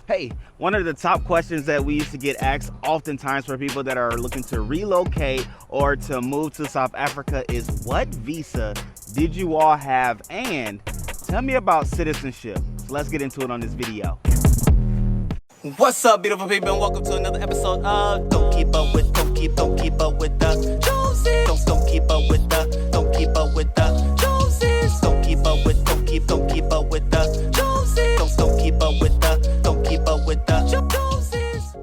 Hey, one of the top questions that we used to get asked oftentimes for people that are looking to relocate or to move to South Africa is, what visa did you all have? And tell me about citizenship. So let's get into it on this video. What's up, beautiful people, and welcome to another episode of Don't Keep Up With the Joneses. Don't keep up with the Joneses. Don't keep up with the Joneses. Don't keep up with the Joneses. Don't keep up with the Joneses.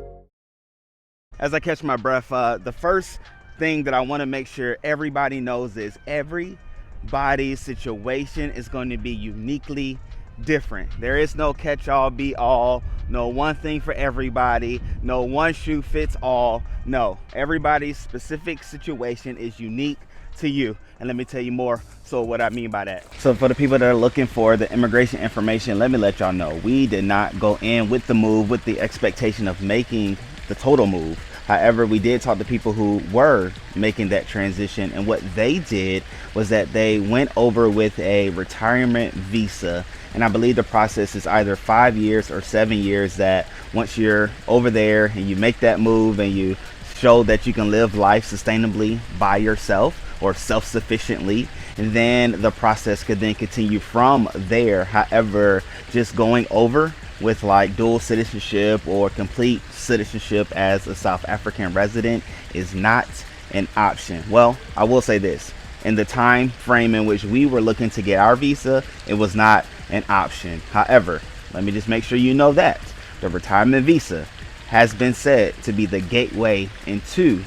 As I catch my breath, the first thing that I want to make sure everybody knows is everybody's situation is going to be uniquely different. There is no catch-all, be-all, no one thing for everybody, no one shoe fits all. No, everybody's specific situation is unique to you. And let me tell you more so what I mean by that. So for the people that are looking for the immigration information, let me let y'all know, we did not go in with the move with the expectation of making the total move. However, we did talk to people who were making that transition, and what they did was that they went over with a retirement visa. And I believe the process is either 5 years or 7 years, that once you're over there and you make that move and you show that you can live life sustainably by yourself or self-sufficiently, and then the process could then continue from there. However, just going over with like dual citizenship or complete citizenship as a South African resident is not an option. Well, I will say this, in the time frame in which we were looking to get our visa, it was not an option. However, let me just make sure you know that the retirement visa has been said to be the gateway into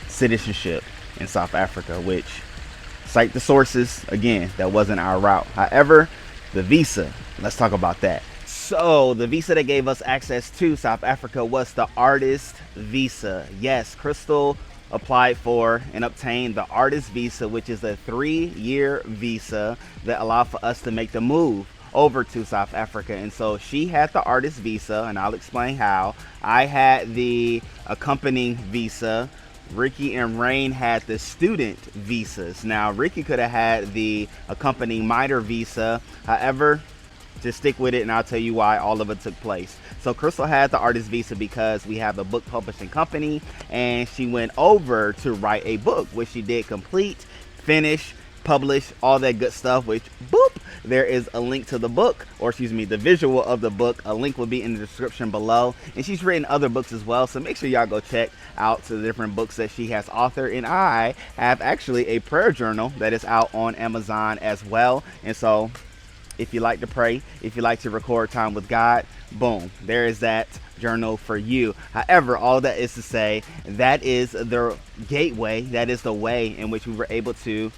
citizenship in South Africa, which, cite the sources, again, that wasn't our route. However, the visa, let's talk about that. So the visa that gave us access to South Africa was the artist visa. Yes, Chrystle applied for and obtained the artist visa, which is a 3-year visa that allowed for us to make the move over to South Africa. And so she had the artist visa, and I'll explain how. I had the accompanying visa. Rickey and Rain had the student visas. Now, Rickey could have had the accompanying minor visa. However, just stick with it and I'll tell you why all of it took place. So Chrystle had the artist visa because we have a book publishing company, and she went over to write a book, which she did complete, finish, publish, all that good stuff, which, boop, there is a link to the book, or excuse me, the visual of the book. A link will be in the description below. And she's written other books as well, so make sure y'all go check out the different books that she has authored. And I have actually a prayer journal that is out on Amazon as well. And so if you like to pray, if you like to record time with God, boom, there is that journal for you. However, all that is to say, that is the gateway, that is the way in which we were able to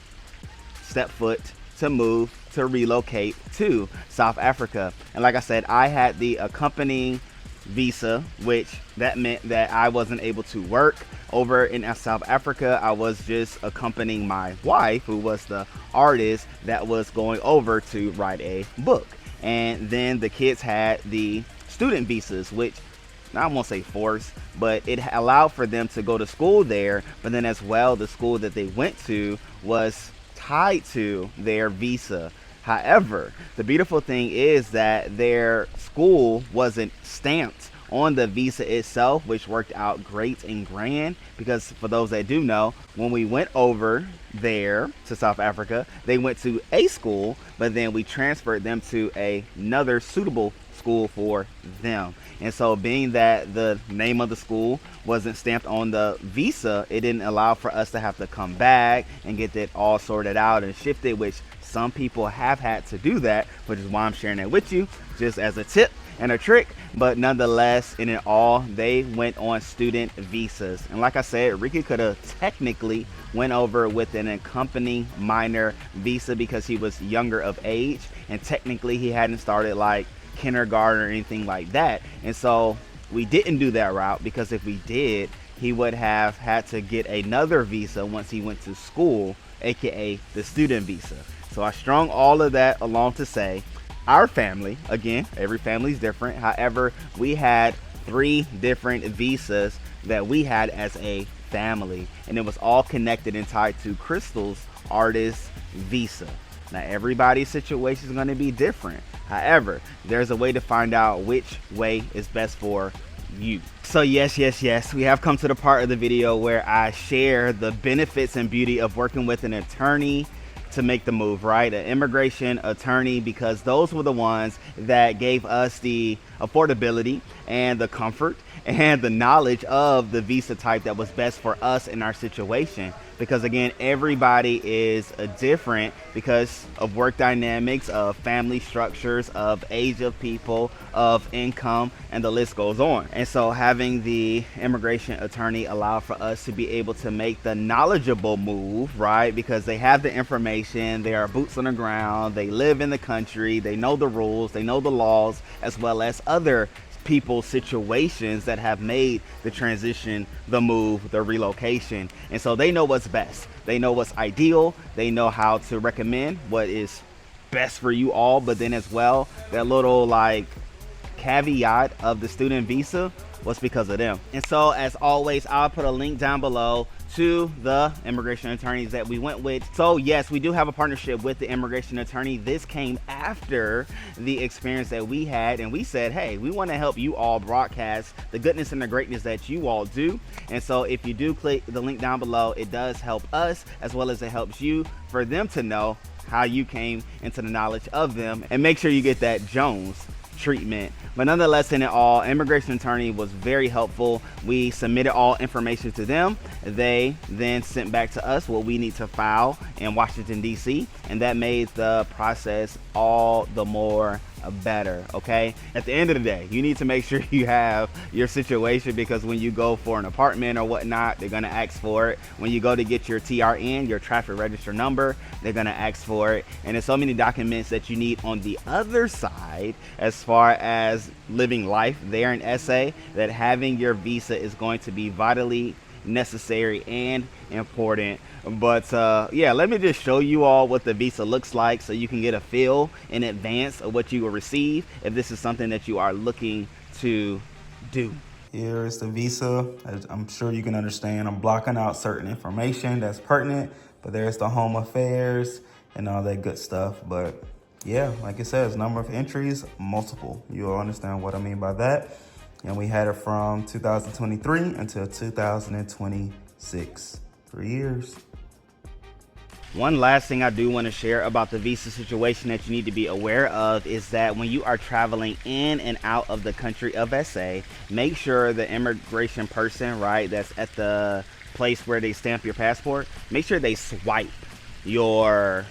step foot, to move, to relocate to South Africa. And like I said, I had the accompanying visa, which that meant that I wasn't able to work over in South Africa. I was just accompanying my wife, who was the artist that was going over to write a book. And then the kids had the student visas, which I won't say force, but it allowed for them to go to school there. But then as well, the school that they went to was tied to their visa. However, the beautiful thing is that their school wasn't stamped on the visa itself, which worked out great and grand, because for those that do know, when we went over there to South Africa, they went to a school, but then we transferred them to another suitable school for them. And so being that the name of the school wasn't stamped on the visa, it didn't allow for us to have to come back and get that all sorted out and shifted, which some people have had to do that, which is why I'm sharing that with you just as a tip and a trick. But nonetheless, in it all, they went on student visas. And like I said, Rickey could have technically went over with an accompanying minor visa because he was younger of age, and technically he hadn't started like kindergarten or anything like that. And so we didn't do that route, because if we did, he would have had to get another visa once he went to school, aka the student visa. So I strung all of that along to say, our family, again, every family is different. However, we had 3 different visas that we had as a family, and it was all connected and tied to Chrystle's artist visa. Now, everybody's situation is going to be different. However, there's a way to find out which way is best for you. So yes, we have come to the part of the video where I share the benefits and beauty of working with an attorney to make the move, right? An immigration attorney, because those were the ones that gave us the affordability and the comfort and the knowledge of the visa type that was best for us in our situation. Because again, everybody is different because of work dynamics, of family structures, of age of people, of income, and the list goes on. And so having the immigration attorney allow for us to be able to make the knowledgeable move, right? Because they have the information, they are boots on the ground, they live in the country, they know the rules, they know the laws, as well as other people's situations that have made the transition, the move, the relocation. And so they know what's best. They know what's ideal. They know how to recommend what is best for you all. But then as well, that little like caveat of the student visa was because of them. And so as always, I'll put a link down below to the immigration attorneys that we went with. So yes, we do have a partnership with the immigration attorney. This came after the experience that we had, and we said, hey, we want to help you all broadcast the goodness and the greatness that you all do. And so if you do click the link down below, it does help us as well as it helps you for them to know how you came into the knowledge of them, and make sure you get that Jones treatment. But nonetheless, in it all, immigration attorney was very helpful. We submitted all information to them. They then sent back to us what we need to file in Washington, D.C., and that made the process all the more better. Okay, at the end of the day, you need to make sure you have your situation, because when you go for an apartment or whatnot, they're going to ask for it. When you go to get your TRN, your traffic register number, they're going to ask for it. And there's so many documents that you need on the other side as far as living life there in SA, that having your visa is going to be vitally necessary and important. But yeah, let me just show you all what the visa looks like so you can get a feel in advance of what you will receive if this is something that you are looking to do. Here is the visa. As I'm sure you can understand, I'm blocking out certain information that's pertinent, but there's the home affairs and all that good stuff. But yeah, like it says, number of entries, multiple. You'll understand what I mean by that. And we had it from 2023 until 2026, 3 years. One last thing I do want to share about the visa situation that you need to be aware of is that when you are traveling in and out of the country of SA, make sure the immigration person, right, that's at the place where they stamp your passport, make sure they swipe your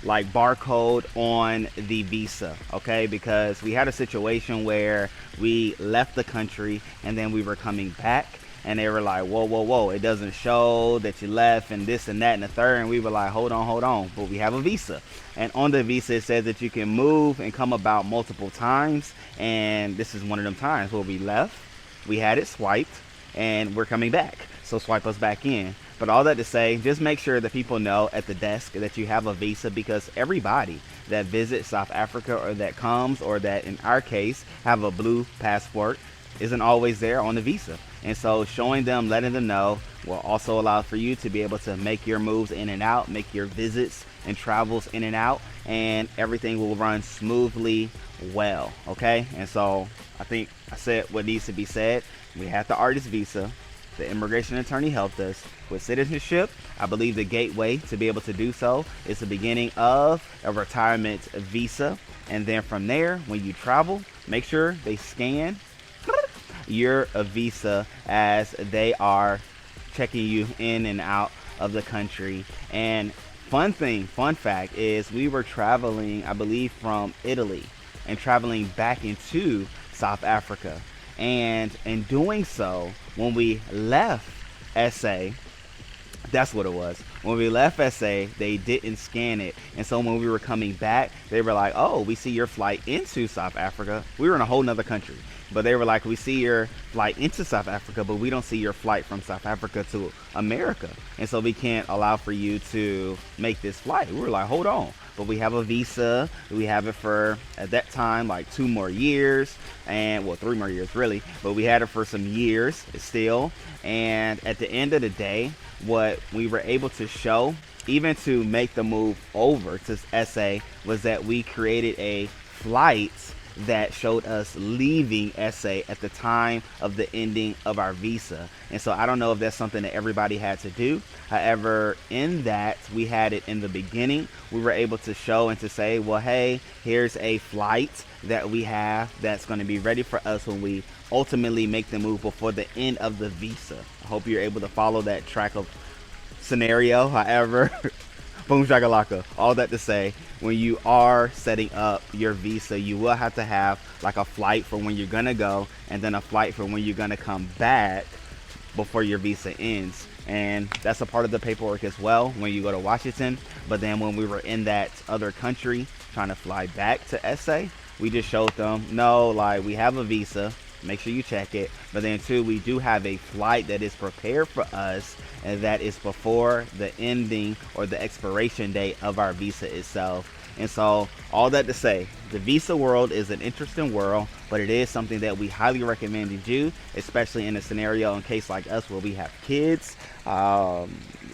like barcode on the visa, okay? Because we had a situation where we left the country and then we were coming back, and they were like, whoa, it doesn't show that you left and this and that and the third. And we were like, hold on, but we have a visa. And on the visa, it says that you can move and come about multiple times. And this is one of them times where we left, we had it swiped, and we're coming back. So swipe us back in. But all that to say, just make sure that people know at the desk that you have a visa, because everybody that visits South Africa or that comes, or that in our case have a blue passport, isn't always there on the visa. And so showing them, letting them know, will also allow for you to be able to make your moves in and out, make your visits and travels in and out, and everything will run smoothly well, okay? And so I think I said what needs to be said. We had the artist visa. The immigration attorney helped us with citizenship. I believe the gateway to be able to do so is the beginning of a retirement visa. And then from there, when you travel, make sure they scan your visa as they are checking you in and out of the country. And fun fact is, we were traveling, I believe, from Italy and traveling back into South Africa. And in doing so, when we left SA, that's what it was. When we left SA, they didn't scan it. And so when we were coming back, they were like, oh, we see your flight into South Africa. We were in a whole nother country. But they were like, we see your flight into South Africa, but we don't see your flight from South Africa to America. And so we can't allow for you to make this flight. We were like, hold on. but we have a visa. We have it for, at that time, like 2 more years, and well, 3 more years really, but we had it for some years still. And at the end of the day, what we were able to show, even to make the move over to SA, was that we created a flight that showed us leaving SA at the time of the ending of our visa. And so I don't know if that's something that everybody had to do. However, in that we had it in the beginning, we were able to show and to say, well, hey, here's a flight that we have that's going to be ready for us when we ultimately make the move before the end of the visa. I hope you're able to follow that track of scenario. However, boom shakalaka, all that to say, when you are setting up your visa, you will have to have like a flight for when you're gonna go, and then a flight for when you're gonna come back before your visa ends. And that's a part of the paperwork as well when you go to Washington. But then when we were in that other country trying to fly back to SA, we just showed them, no, like, we have a visa, make sure you check it, but then 2, we do have a flight that is prepared for us, and that is before the ending or the expiration date of our visa itself. And so all that to say, the visa world is an interesting world, but it is something that we highly recommend you do, especially in a scenario in case like us where we have kids.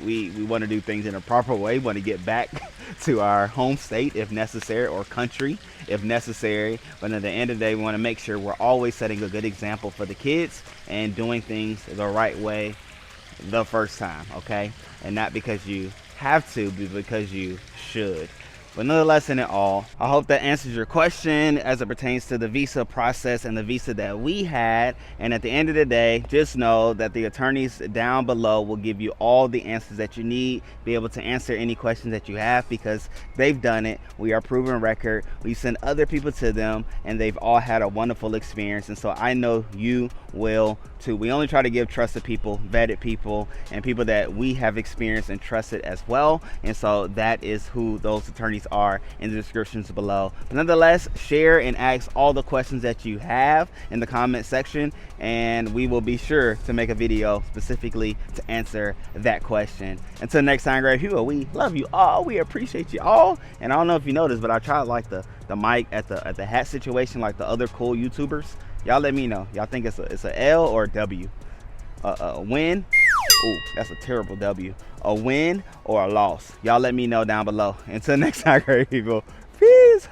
We want to do things in a proper way, want to get back to our home state if necessary, or country if necessary. But at the end of the day, we want to make sure we're always setting a good example for the kids and doing things the right way the first time, okay? And not because you have to, but because you should. But nonetheless, in it all, I hope that answers your question as it pertains to the visa process and the visa that we had. And at the end of the day, just know that the attorneys down below will give you all the answers that you need, be able to answer any questions that you have, because they've done it. We are proven record. We send other people to them, and they've all had a wonderful experience. And so I know you will too. We only try to give trusted people, vetted people, and people that we have experienced and trusted as well. And so that is who those attorneys are in the descriptions below. But nonetheless, share and ask all the questions that you have in the comment section, and we will be sure to make a video specifically to answer that question. Until next time, great people, we love you all. We appreciate you all. And I don't know if you noticed, but I tried like the mic at the hat situation like the other cool YouTubers. Y'all let me know. Y'all think it's a L or a W? A win? Ooh, that's a terrible W. A win or a loss? Y'all let me know down below. Until next time, great people. Peace.